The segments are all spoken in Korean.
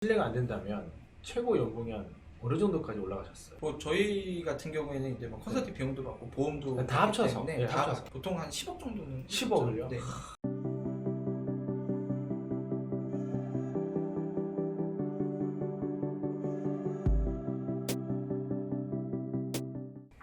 실례가 안 된다면 최고 연봉이 한 어느 정도까지 올라가셨어요? 뭐 저희 같은 경우에는 이제 뭐 컨설팅 비용도 받고 보험도 다 받기 합쳐서. 때문에 네, 다 합쳐서. 보통 한 10억 정도는 10억을요? 네.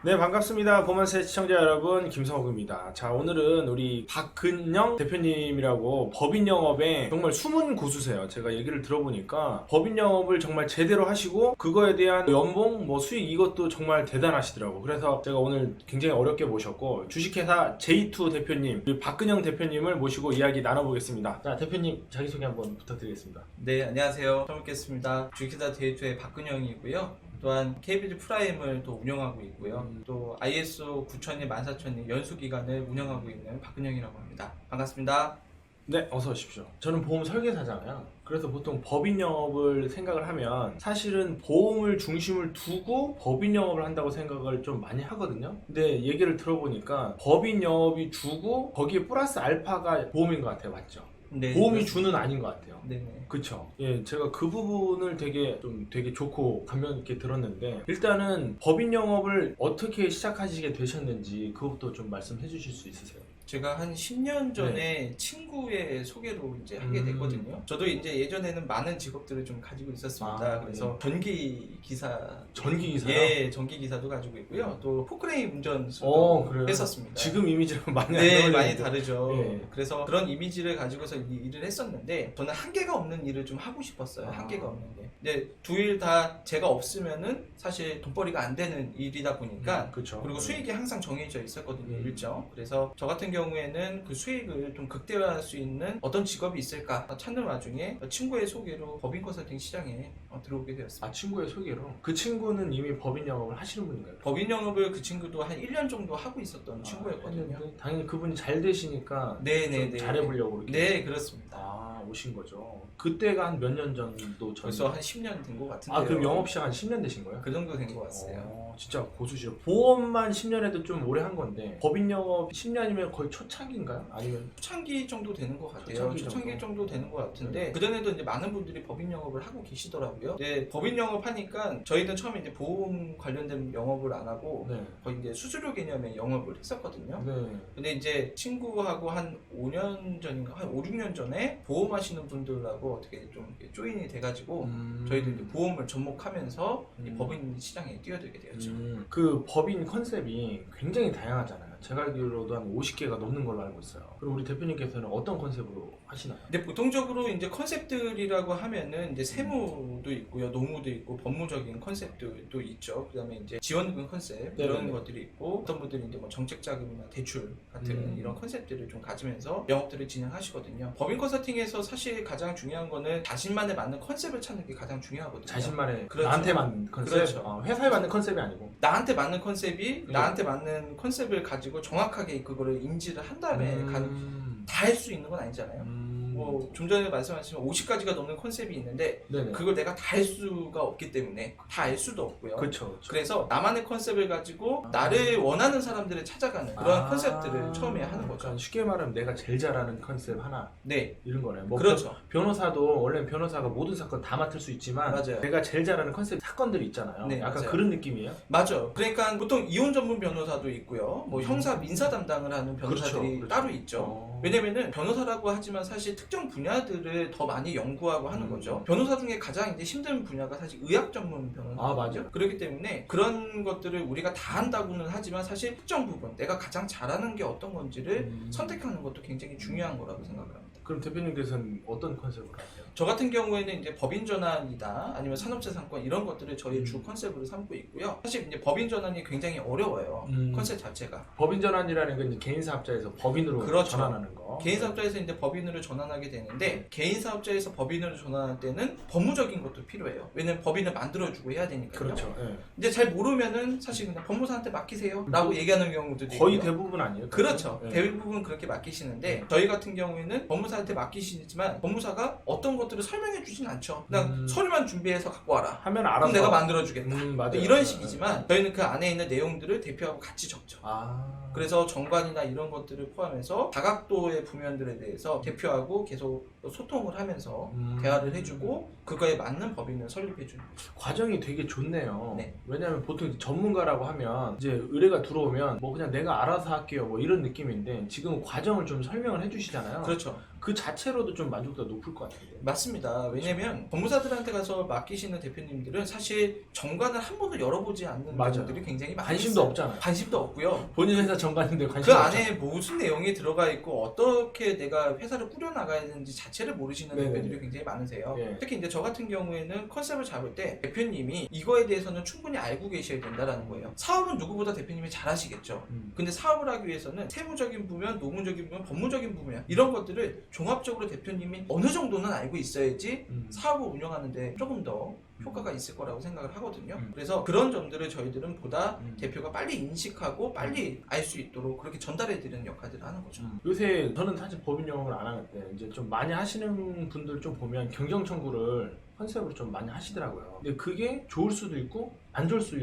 네, 반갑습니다. 보만세 시청자 여러분, 김성욱입니다. 자, 오늘은 우리 박근영 대표님이라고 법인 영업에 정말 숨은 고수세요. 제가 얘기를 들어보니까 법인 영업을 정말 제대로 하시고 그거에 대한 연봉, 수익 이것도 정말 대단하시더라고. 그래서 제가 오늘 굉장히 어렵게 모셨고 주식회사 J2 대표님, 우리 박근영 대표님을 모시고 이야기 나눠보겠습니다. 자, 대표님 자기소개 한번 부탁드리겠습니다. 네, 안녕하세요. 처음 뵙겠습니다. 주식회사 데이트의 박근영이고요. 또한 KBG 프라임을 또 운영하고 있고요. 또 ISO 9000이 14000이 연수기관을 운영하고 있는 박근영이라고 합니다. 반갑습니다. 네, 어서 오십시오. 저는 보험 설계사잖아요. 그래서 보통 법인 영업을 생각을 하면 사실은 보험을 중심을 두고 법인 영업을 한다고 생각을 좀 많이 하거든요. 근데 얘기를 들어보니까 법인 영업이 주고 거기에 플러스 알파가 보험인 것 같아요. 맞죠? 네, 보험이 그렇습니다. 주는 아닌 것 같아요. 네네. 그쵸. 예, 제가 그 부분을 되게 좋고 감명 있게 들었는데, 일단은 법인 영업을 어떻게 시작하시게 되셨는지 그것부터 좀 말씀해 주실 수 있으세요? 제가 한 10년 전에 친구의 소개로 이제 하게 됐거든요. 저도 이제 예전에는 많은 직업들을 좀 가지고 있었습니다. 그래서 전기 기사, 전기 기사요? 예, 전기 기사도 가지고 있고요. 또 포크레인 운전수도 그래요? 했었습니다. 지금 이미지랑 많이 네, 어울리는데. 많이 다르죠. 예. 그래서 그런 이미지를 가지고서 이 일을 했었는데 저는 한계가 없는 일을 좀 하고 싶었어요. 한계가 없는 게. 근데 두 일 다 제가 없으면은 사실 돈벌이가 안 되는 일이다 보니까 그쵸. 그리고 수익이 항상 정해져 있었거든요. 음. 일정. 그래서 저 같은 경우에는 그 수익을 좀 극대화할 수 있는 어떤 직업이 있을까 찾는 와중에 친구의 소개로 법인 컨설팅 시장에 들어오게 되었습니다. 아, 친구의 소개로? 그 친구는 이미 법인 영업을 하시는 분인가요? 법인 영업을 그 친구도 한 1년 정도 하고 있었던 친구였거든요. 했는데 당연히 그분이 잘 되시니까 네네네. 좀 잘해보려고 이렇게. 네, 그렇습니다. 오신 거죠. 그때가 한 몇 년 정도 전? 벌써 한 10년 된 것 같은데요. 그럼 영업 시작 한 10년 되신 거예요? 그 정도 된 것 같아요. 진짜 고수시죠. 보험만 10년 해도 좀 오래 한 건데 법인 영업 10년이면 거의 초창기인가요? 아니면 초창기 정도 되는 것 같아요. 초창기 초창기 정도 되는 것 같은데 네. 그전에도 이제 많은 분들이 법인 영업을 하고 계시더라고요. 근데 법인 영업 하니까 저희는 처음에 이제 보험 관련된 영업을 안 하고 네. 거의 이제 수수료 개념의 영업을 했었거든요. 네. 근데 이제 친구하고 한 5년 전인가 한 5, 6년 전에 보험하시는 분들하고 어떻게 좀 이렇게 조인이 돼가지고 저희도 이제 보험을 접목하면서 이 법인 시장에 뛰어들게 되었죠. 그 법인 컨셉이 굉장히 다양하잖아요. 제가 알기로도 한 50개가 넘는 걸로 알고 있어요. 그럼 우리 대표님께서는 어떤 컨셉으로 하시나요? 근데 보통적으로 이제 컨셉들이라고 하면은 이제 세무도 있고요, 노무도 있고, 법무적인 컨셉도 있죠. 그다음에 이제 지원금 컨셉 이런 네네네. 것들이 있고, 어떤 분들이 이제 뭐 정책 자금이나 대출 같은 이런 컨셉들을 좀 가지면서 영업들을 진행하시거든요. 법인 컨설팅에서 사실 가장 중요한 거는 자신만에 맞는 컨셉을 찾는 게 가장 중요하거든요. 자신만의 그렇죠. 나한테 맞는 컨셉? 그렇죠. 회사에 맞는 컨셉이 아니고 나한테 맞는 컨셉이 나한테 맞는 컨셉을 가지고 정확하게 그거를 인지를 한 다음에 다 할 수 있는 건 아니잖아요. 뭐 좀 전에 말씀하신 50가지가 넘는 컨셉이 있는데 네네. 그걸 내가 다 할 수가 없기 때문에 다 알 수도 없고요. 그쵸. 그래서 나만의 컨셉을 가지고 나를 원하는 사람들을 찾아가는 그런 컨셉들을 처음에 하는 거죠. 그러니까 쉽게 말하면 내가 제일 잘하는 컨셉 하나 네, 이런 거네요. 그렇죠. 변호사도 원래 변호사가 모든 사건 다 맡을 수 있지만 맞아요. 내가 제일 잘하는 컨셉 사건들이 있잖아요. 네, 약간 맞아요. 그런 느낌이에요. 맞아요. 그러니까 보통 이혼 전문 변호사도 있고요. 뭐 형사 민사 담당을 하는 변호사들이 그렇죠. 따로 있죠. 왜냐면은 변호사라고 하지만 사실 특정 분야들을 더 많이 연구하고 하는 거죠. 변호사 중에 가장 이제 힘든 분야가 사실 의학 전문 변호사죠. 맞아요. 그렇기 때문에 그런 것들을 우리가 다 한다고는 하지만 사실 특정 부분, 내가 가장 잘하는 게 어떤 건지를 선택하는 것도 굉장히 중요한 거라고 생각합니다. 그럼 대표님께서는 어떤 컨셉으로 하세요? 저 같은 경우에는 이제 법인 전환이다 아니면 산업재산권 이런 것들을 저희 주 컨셉으로 삼고 있고요. 사실 이제 법인 전환이 굉장히 어려워요. 컨셉 자체가. 법인 전환이라는 건 이제 개인 사업자에서 법인으로 그렇죠. 전환하는 거. 개인 사업자에서 이제 법인으로 전환하게 되는데 개인 사업자에서 법인으로 전환할 때는 법무적인 것도 필요해요. 왜냐면 법인을 만들어주고 해야 되니까요. 그렇죠. 예. 이제 잘 모르면은 사실 그냥 법무사한테 맡기세요라고 얘기하는 경우들도 거의 있고요. 대부분 아니에요? 그렇죠. 예. 대부분 그렇게 맡기시는데 저희 같은 경우에는 법무사한테 맡기시지만 법무사가 어떤 것들을 설명해 주진 않죠. 그냥 서류만 준비해서 갖고 와라. 하면 알아서. 그럼 내가 만들어주겠다. 맞아요. 이런 식이지만 저희는 그 안에 있는 내용들을 대표하고 같이 적죠. 그래서 정관이나 이런 것들을 포함해서 다각도의 정도의 부면들에 대해서 대표하고 계속 소통을 하면서 대화를 해주고 그거에 맞는 법인을 설립해주는 거죠. 과정이 되게 좋네요. 네. 왜냐하면 보통 전문가라고 하면 이제 의뢰가 들어오면 뭐 그냥 내가 알아서 할게요 뭐 이런 느낌인데 지금은 과정을 좀 설명을 해주시잖아요. 그렇죠. 그 자체로도 좀 만족도가 높을 것 같은데. 맞습니다. 왜냐면 법무사들한테 가서 맡기시는 대표님들은 사실 정관을 한 번도 열어보지 않는 맞아요. 분들이 굉장히 많이 관심도 있어요. 없잖아요. 관심도 없고요. 본인 회사 정관인데 그 관심도 없잖아요. 안에 무슨 내용이 들어가 있고 어떻게 내가 회사를 꾸려나가야 되는지 자체를 모르시는 네네. 대표들이 굉장히 많으세요. 예. 특히 이제 저 같은 경우에는 컨셉을 잡을 때 대표님이 이거에 대해서는 충분히 알고 계셔야 된다라는 거예요. 사업은 누구보다 대표님이 잘 하시겠죠. 근데 사업을 하기 위해서는 세무적인 부면, 노무적인 부면, 법무적인 부면 이런 것들을 종합적으로 대표님이 어느 정도는 알고 있어야지 사업을 운영하는데 조금 더 효과가 있을 거라고 생각을 하거든요. 그래서 그런 점들을 저희들은 보다 대표가 빨리 인식하고 빨리 알 수 있도록 그렇게 전달해 드리는 역할들을 하는 거죠. 요새 저는 사실 법인 영업을 안 하는데 이제 좀 많이 하시는 분들 좀 보면 경정 청구를 컨셉으로 좀 많이 하시더라고요. 근데 그게 좋을 수도 있고 안 좋을 수도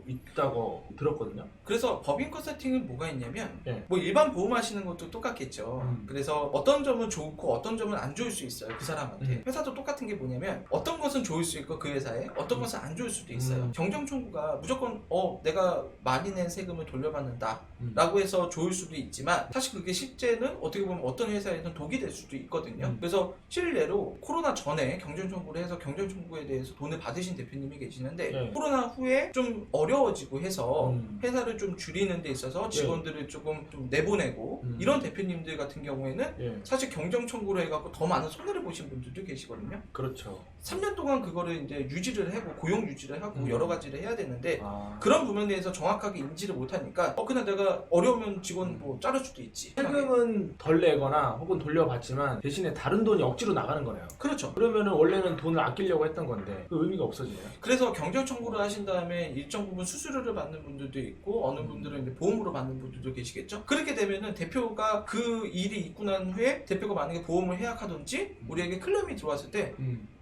있다고 들었거든요. 그래서 법인 컨설팅은 뭐가 있냐면 네. 뭐 일반 보험 하시는 것도 똑같겠죠. 음. 그래서 어떤 점은 좋고 어떤 점은 안 좋을 수 있어요. 그 사람한테. 회사도 똑같은 게 뭐냐면 어떤 것은 좋을 수 있고 그 회사에 어떤 것은 안 좋을 수도 있어요. 경정 청구가 무조건 내가 많이 낸 세금을 돌려받는다 라고 해서 좋을 수도 있지만 사실 그게 실제는 어떻게 보면 어떤 회사에는 독이 될 수도 있거든요. 그래서 실례로 코로나 전에 경정 청구를 해서 경정 청구에 대해서 돈을 받으신 대표님이 계시는데 네. 코로나 후에 좀 어려워지고 해서 음. 회사를 좀 줄이는 데 있어서 직원들을 조금 좀 내보내고 이런 대표님들 같은 경우에는 예. 사실 경정 청구를 해갖고 더 많은 손해를 보신 분들도 계시거든요. 그렇죠. 3년 동안 그거를 이제 유지를 하고 고용 유지를 하고 여러 가지를 해야 되는데 아. 그런 부분에 대해서 정확하게 인지를 못하니까 그냥 내가 어려우면 직원 뭐 자를 수도 있지. 세금은 덜 내거나 혹은 돌려받지만 대신에 다른 돈이 억지로 나가는 거네요. 그렇죠. 그러면은 원래는 돈을 아끼려고 했던 건데 그 의미가 없어지네요. 그래서 경정 청구를 하신 다음에 일정 부분 수수료를 받는 분들도 있고 어느 분들은 이제 보험으로 받는 분들도 계시겠죠. 그렇게 되면은 대표가 그 일이 있고 난 후에 대표가 만약에 보험을 해약하든지 우리에게 클레임이 들어왔을 때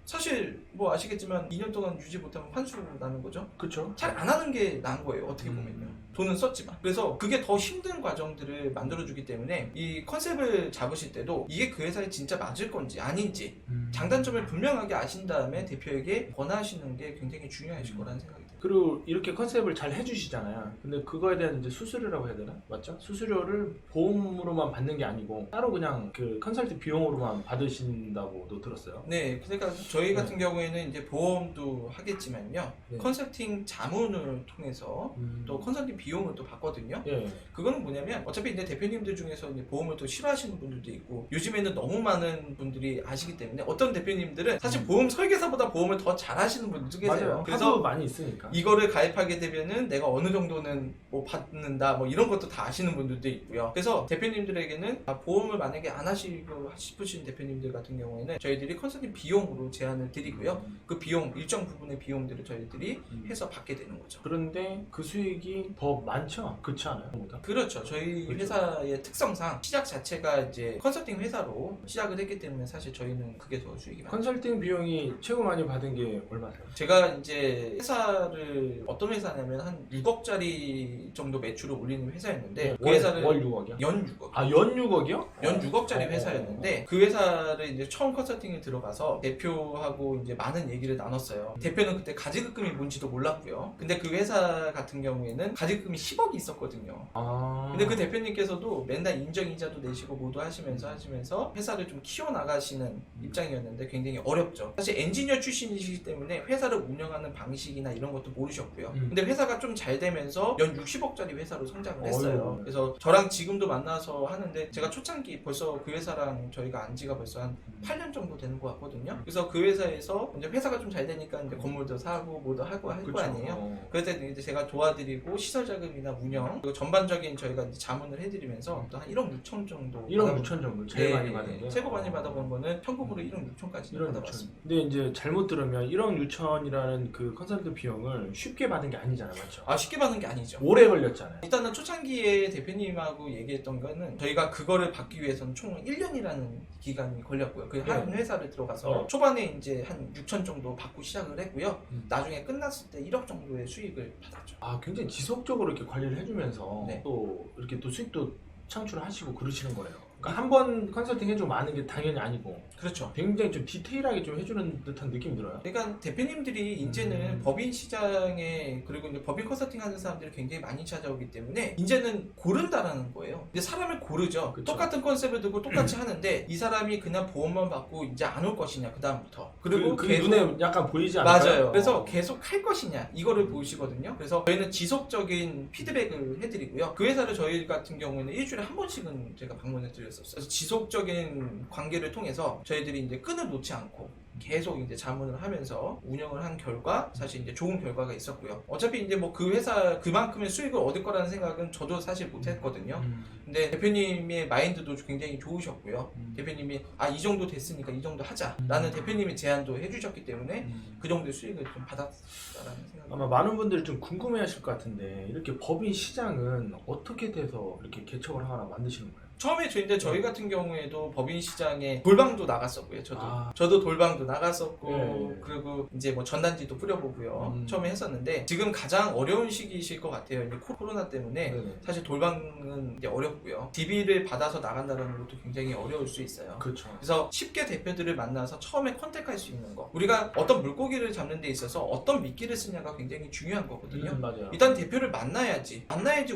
사실 뭐 아시겠지만 2년 동안 유지 못하면 환수 나는 거죠. 그렇죠. 잘 안 하는 게 나은 거예요. 어떻게 보면요. 돈은 썼지만. 그래서 그게 더 힘든 과정들을 만들어주기 때문에 이 컨셉을 잡으실 때도 이게 그 회사에 진짜 맞을 건지 아닌지 장단점을 분명하게 아신 다음에 대표에게 권하시는 게 굉장히 중요하실 거라는 생각이 들어요. 그리고 이렇게 컨셉을 잘 해주시잖아요. 근데 그거에 대한 이제 수수료라고 해야 되나? 맞죠? 수수료를 보험으로만 받는 게 아니고 따로 그냥 그 컨설팅 비용으로만 받으신다고도 들었어요. 네, 그러니까 저희 같은 경우에는 이제 보험도 하겠지만요. 네. 컨설팅 자문을 통해서 또 컨설팅 비용을 또 받거든요. 예. 그거는 뭐냐면 어차피 이제 대표님들 중에서 이제 보험을 또 싫어하시는 분들도 있고 요즘에는 너무 많은 분들이 아시기 때문에 어떤 대표님들은 사실 보험 설계사보다 보험을 더 잘하시는 분들도 계세요. 맞아요. 그래서 하도 많이 있으니까. 이거를 가입하게 되면은 내가 어느 정도는 뭐 받는다 뭐 이런 것도 다 아시는 분들도 있고요. 그래서 대표님들에게는 보험을 만약에 안 하시고 싶으신 대표님들 같은 경우에는 저희들이 컨설팅 비용으로 제안을 드리고요. 그 비용 일정 부분의 비용들을 저희들이 해서 받게 되는 거죠. 그런데 그 수익이 더 많죠? 그렇지 않아요? 보다? 그렇죠. 저희 그렇죠. 회사의 특성상 시작 자체가 이제 컨설팅 회사로 시작을 했기 때문에 사실 저희는 그게 더 수익이 많죠. 컨설팅 비용이 최고 많이 받은 게 얼마세요? 제가 이제 회사를 어떤 회사냐면 한 6억짜리 정도 매출을 올리는 회사였는데 그 회사를 월 6억이요? 연 6억. 아, 연 6억이요? 연 6억짜리 회사였는데 그 회사를 이제 처음 컨설팅에 들어가서 대표하고 이제 많은 얘기를 나눴어요. 대표는 그때 가지급금이 뭔지도 몰랐고요. 근데 그 회사 같은 경우에는 가지급금이 10억이 있었거든요. 아. 근데 그 대표님께서도 맨날 인정이자도 내시고 모두 하시면서 회사를 좀 키워나가시는 입장이었는데 굉장히 어렵죠. 사실 엔지니어 출신이시기 때문에 회사를 운영하는 방식이나 이런 것도 모르셨고요. 근데 회사가 좀 잘 되면서 연 60억짜리 회사로 성장을 했어요. 어휴. 그래서 저랑 지금도 만나서 하는데 제가 초창기 벌써 그 회사랑 저희가 안 지가 벌써 한 8년 정도 되는 것 같거든요. 그래서 그 회사에서 이제 회사가 좀 잘 되니까 이제 건물도 사고 뭐도 하고 할 거 아니에요. 그럴 때 이제 제가 도와드리고 시설 자금이나 운영 그리고 전반적인 저희가 이제 자문을 해드리면서 또 한 1억 6천 정도 1억 6천 정도 제일 네, 많이 받은 게 최고 많이 받아본 거는 현금으로 1억 6천까지 1억 6천. 받아봤습니다. 근데 이제 잘못 들으면 1억 6천이라는 그 컨설팅 비용을 쉽게 받은 게 아니잖아요, 맞죠? 아 쉽게 받는 게 아니죠. 오래 걸렸잖아요. 일단은 초창기에 대표님하고 얘기했던 거는 저희가 그거를 받기 위해서는 총 1년이라는 기간이 걸렸고요. 그 한 회사를 들어가서 초반에 이제 한 6천 정도 받고 시작을 했고요. 나중에 끝났을 때 1억 정도의 수익을 받았죠. 아, 굉장히 지속적으로 이렇게 관리를 해주면서 네. 또 이렇게 또 수익도 창출을 하시고 그러시는 거예요. 그러니까 한 번 컨설팅 해주고 마는 게 당연히 아니고 그렇죠. 굉장히 좀 디테일하게 좀 해주는 듯한 느낌이 들어요. 그러니까 대표님들이 이제는 법인 시장에 그리고 이제 법인 컨설팅 하는 사람들이 굉장히 많이 찾아오기 때문에 이제는 고른다라는 거예요. 이제 사람을 고르죠. 그쵸. 똑같은 컨셉을 두고 똑같이 하는데 이 사람이 그냥 보험만 받고 이제 안 올 것이냐 그 다음부터 그리고 그게 계속 눈에 약간 보이지 않아요? 맞아요. 그래서 계속 할 것이냐 이거를 보시거든요. 그래서 저희는 지속적인 피드백을 해드리고요. 그 회사를 저희 같은 경우에는 일주일에 한 번씩은 제가 방문해 드렸었어요. 그래서 지속적인 관계를 통해서 저희들이 이제 끈을 놓지 않고 계속 이제 자문을 하면서 운영을 한 결과 사실 이제 좋은 결과가 있었고요. 어차피 이제 뭐 그 회사 그만큼의 수익을 얻을 거라는 생각은 저도 사실 못했거든요. 근데 대표님의 마인드도 굉장히 좋으셨고요. 대표님이 이 정도 됐으니까 이 정도 하자라는 대표님의 제안도 해주셨기 때문에 그 정도의 수익을 좀 받았다라는 생각이. 아마 많은 분들이 좀 궁금해하실 것 같은데 이렇게 법인 시장은 어떻게 돼서 이렇게 개척을 하거나 만드시는 거예요? 처음에 저희 같은 경우에도 법인 시장에 돌방도 나갔었고요. 저도 돌방도 나갔었고 네. 그리고 이제 뭐 전단지도 뿌려보고요. 처음에 했었는데 지금 가장 어려운 시기이실 것 같아요. 이제 코로나 때문에 네네. 사실 돌방은 이제 어렵고요. DB를 받아서 나간다는 것도 굉장히 어려울 수 있어요. 그렇죠. 그래서 쉽게 대표들을 만나서 처음에 컨택할 수 있는 거. 우리가 어떤 물고기를 잡는 데 있어서 어떤 미끼를 쓰냐가 굉장히 중요한 거거든요. 맞아요. 일단 대표를 만나야지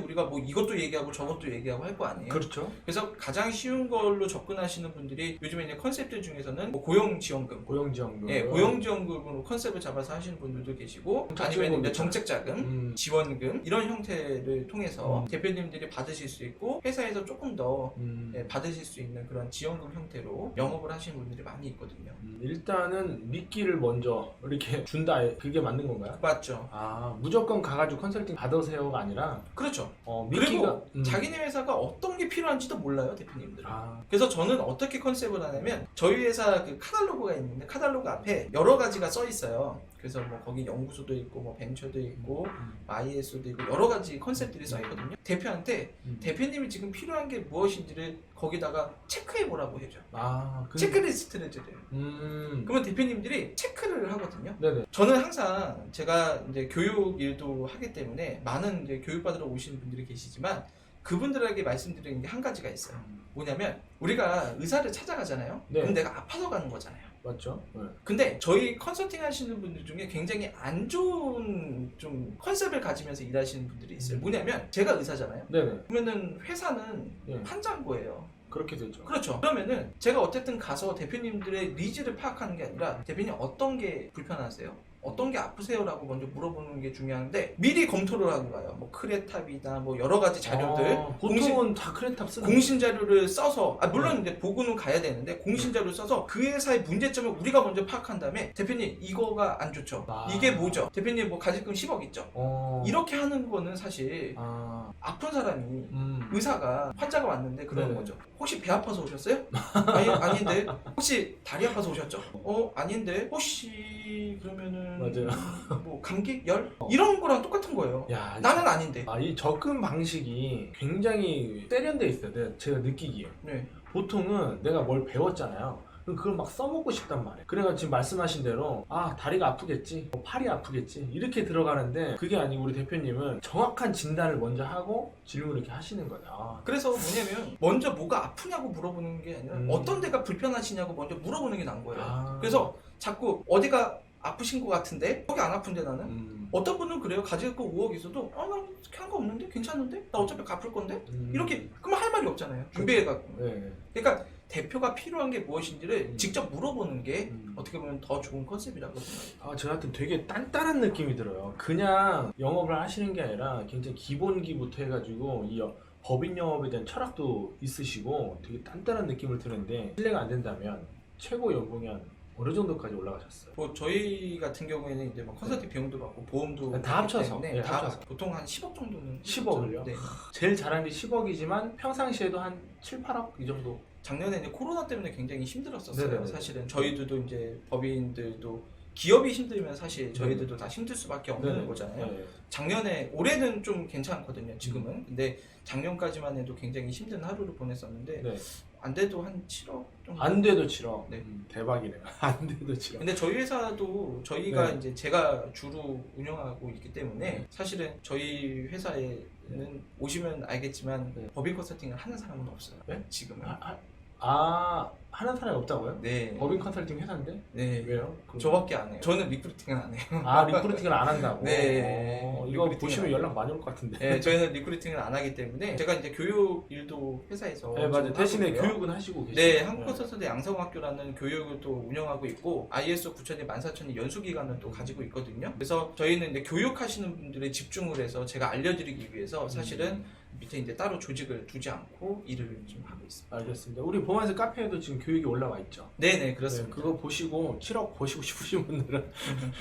우리가 뭐 이것도 얘기하고 저것도 얘기하고 할 거 아니에요. 그렇죠. 그래서 가장 쉬운 걸로 접근하시는 분들이 요즘에 이제 컨셉들 중에서는 뭐 고용지원금, 고용지원금. 예, 고용지원금으로 컨셉을 잡아서 하시는 분들도 계시고 아니면 이제 정책자금, 지원금 이런 형태를 통해서 대표님들이 받으실 수 있고 회사에서 조금 더 예, 받으실 수 있는 그런 지원금 형태로 영업을 하시는 분들이 많이 있거든요. 일단은 미끼를 먼저 이렇게 준다 그게 맞는 건가요? 맞죠? 무조건 가가지고 컨설팅 받으세요가 아니라 그렇죠. 미끼가 그리고 자기네 회사가 어떤 게 필요한지도 몰라요, 대표님들은. 아, 그래서 저는 어떻게 컨셉을 하냐면 저희 회사 그 카탈로그가 있는데 카탈로그 앞에 여러 가지가 써 있어요. 그래서 뭐 거기 연구소도 있고 뭐 벤처도 있고 IS도 있고 여러 가지 컨셉들이 써 있거든요. 대표한테 대표님이 지금 필요한 게 무엇인지를 거기다가 체크해 보라고 해줘. 체크리스트를 드려요. 그러면 대표님들이 체크를 하거든요. 네네. 저는 항상 제가 이제 교육 일도 하기 때문에 많은 이제 교육받으러 오시는 분들이 계시지만 그분들에게 말씀드리는 게 한 가지가 있어요. 뭐냐면 우리가 의사를 찾아가잖아요. 네. 그럼 내가 아파서 가는 거잖아요. 맞죠? 네. 근데 저희 컨설팅 하시는 분들 중에 굉장히 안 좋은 좀 컨셉을 가지면서 일하시는 분들이 있어요. 뭐냐면 제가 의사잖아요. 네네. 그러면은 회사는 네. 환자인 거예요. 그렇게 되죠. 그렇죠. 그러면은 제가 어쨌든 가서 대표님들의 니즈를 파악하는 게 아니라 대표님 어떤 게 불편하세요? 어떤 게 아프세요라고 먼저 물어보는 게 중요한데 미리 검토를 하고 가요. 뭐 크레탑이나 뭐 여러 가지 자료들 보통은 다 크레탑 쓰는 공신 자료를 써서 물론 이제 보고는 가야 되는데 공신 자료를 써서 그 회사의 문제점을 우리가 먼저 파악한 다음에 대표님 이거가 안 좋죠. 이게 뭐죠? 대표님 뭐 가질금 10억 있죠. 이렇게 하는 거는 사실 아픈 사람이 의사가 환자가 왔는데 그러는 네네. 거죠. 혹시 배 아파서 오셨어요? 아닌데. 혹시 다리 아파서 오셨죠? 아닌데. 혹시 그러면은 맞아요. 뭐 감기, 열 이런 거랑 똑같은 거예요. 야, 나는 아닌데. 이 접근 방식이 굉장히 세련돼 있어요. 제가 느끼기에. 네. 보통은 내가 뭘 배웠잖아요. 그럼 그걸 막 써먹고 싶단 말이에요. 그래가지고 지금 말씀하신 대로 다리가 아프겠지, 뭐 팔이 아프겠지 이렇게 들어가는데 그게 아니고 우리 대표님은 정확한 진단을 먼저 하고 질문을 이렇게 하시는 거예요. 그래서 뭐냐면 먼저 뭐가 아프냐고 물어보는 게 아니라 어떤 데가 불편하시냐고 먼저 물어보는 게 나은 거예요. 그래서 자꾸 어디가 아프신 것 같은데 거기 안 아픈데 나는 어떤 분은 그래요. 가지고 5억 있어도 나 한 거 없는데 괜찮은데 나 어차피 갚을 건데 이렇게 그러면 할 말이 없잖아요. 준비해갖고. 네. 그러니까 대표가 필요한 게 무엇인지를 직접 물어보는 게 어떻게 보면 더 좋은 컨셉이라고 생각해요. 저한테 되게 단단한 느낌이 들어요. 그냥 영업을 하시는 게 아니라 굉장히 기본기부터 해가지고 이 법인 영업에 대한 철학도 있으시고 되게 단단한 느낌을 드는데 실례가 안 된다면 최고 연봉이 한 어느 정도까지 올라가셨어요? 뭐 저희 같은 경우에는 이제 뭐 컨설팅 비용도 받고 보험도 다 받기 합쳐서. 때문에 네, 다 합쳐서. 보통 한 10억 정도는 10억을요? 네. 제일 잘한 게 10억이지만 평상시에도 한 7, 8억 이 정도? 작년에 이제 코로나 때문에 굉장히 힘들었었어요. 네네네. 사실은 저희들도 이제 법인들도 기업이 힘들면 사실 저희들도 다 힘들 수밖에 없는 네네. 거잖아요. 네. 작년에 올해는 좀 괜찮거든요. 지금은. 근데 작년까지만 해도 굉장히 힘든 하루를 보냈었는데 네. 안 돼도 한 7억 정도. 안 돼도 7억. 네. 대박이네요. 안 돼도 7억. 근데 저희 회사도 저희가 네. 이제 제가 주로 운영하고 있기 때문에 사실은 저희 회사에는 오시면 알겠지만 네. 법인 컨설팅을 하는 사람은 없어요. 네? 지금은. 하는 사람이 없다고요? 네. 법인 컨설팅 회사인데? 네. 왜요? 저밖에 안 해요. 저는 리크루팅은 안 해요. 리크루팅을 안 한다고? 네. 이거 리크루팅을 보시면 안 연락 해요. 많이 올 것 같은데. 네, 저희는 리크루팅을 안 하기 때문에 제가 이제 교육 일도 회사에서 네, 맞아요. 지금 대신에 하고 있고요. 교육은 하시고 계시죠. 네, 한국컨설턴트 양성학교라는 교육을 또 운영하고 있고 ISO 9000이 14000이 연수기간을 또 가지고 있거든요. 그래서 저희는 이제 교육하시는 분들에 집중을 해서 제가 알려드리기 위해서 사실은 밑에 이제 따로 조직을 두지 않고 일을 좀 하고 있습니다. 알겠습니다. 우리 보면서 카페에도 지금 교육이 올라와 있죠. 네네, 그렇습니다. 네, 그거 보시고 7억 보시고 싶으신 분들은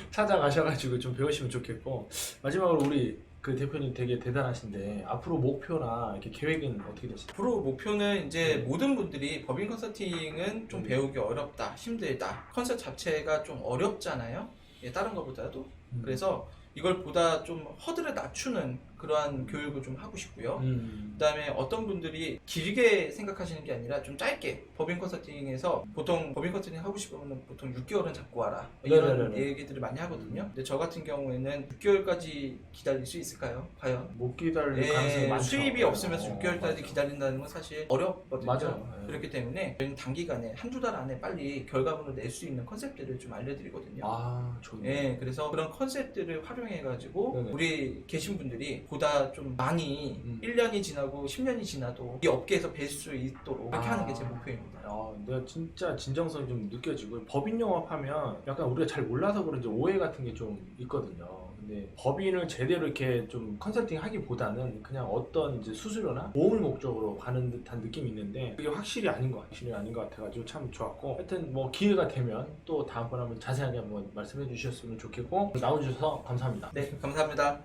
찾아가셔가지고 좀 배우시면 좋겠고, 마지막으로 우리 그 대표님 되게 대단하신데 앞으로 목표나 이렇게 계획은 어떻게 되시나요? 앞으로 목표는 이제 모든 분들이 법인 컨설팅은 좀 배우기 어렵다, 힘들다. 컨셉 자체가 좀 어렵잖아요. 예, 다른 것보다도. 그래서 이걸 보다 좀 허들을 낮추는 그러한 교육을 좀 하고 싶고요. 그다음에 어떤 분들이 길게 생각하시는 게 아니라 좀 짧게 법인 컨설팅에서 보통 법인 컨설팅 하고 싶으면 보통 6개월은 잡고 와라 이런 네네네네. 얘기들을 많이 하거든요. 근데 저 같은 경우에는 6개월까지 기다릴 수 있을까요? 과연? 못 기다릴 가능성이 많죠. 수입이 없으면서 어, 6개월까지 맞아. 기다린다는 건 사실 어렵거든요. 맞아요. 네. 그렇기 때문에 저희는 단기간에 한두 달 안에 빨리 결과물을 낼 수 있는 컨셉들을 좀 알려드리거든요. 좋네. 예, 그래서 그런 컨셉들을 활용해가지고 네네. 우리 계신 분들이 보다 좀 많이 1년이 지나고 10년이 지나도 이 업계에서 뵐 수 있도록 그렇게 하는 게 제 목표입니다. 내가 진짜 진정성이 좀 느껴지고, 법인 영업하면 약간 우리가 잘 몰라서 그런지 오해 같은 게 좀 있거든요. 근데 법인을 제대로 이렇게 좀 컨설팅 하기보다는 그냥 어떤 이제 수수료나 보험을 목적으로 가는 듯한 느낌이 있는데, 그게 확실히 아닌 것 같아가지고 참 좋았고, 하여튼 뭐 기회가 되면 또 다음번에 한번 자세하게 한번 말씀해 주셨으면 좋겠고, 나와주셔서 감사합니다. 네, 감사합니다.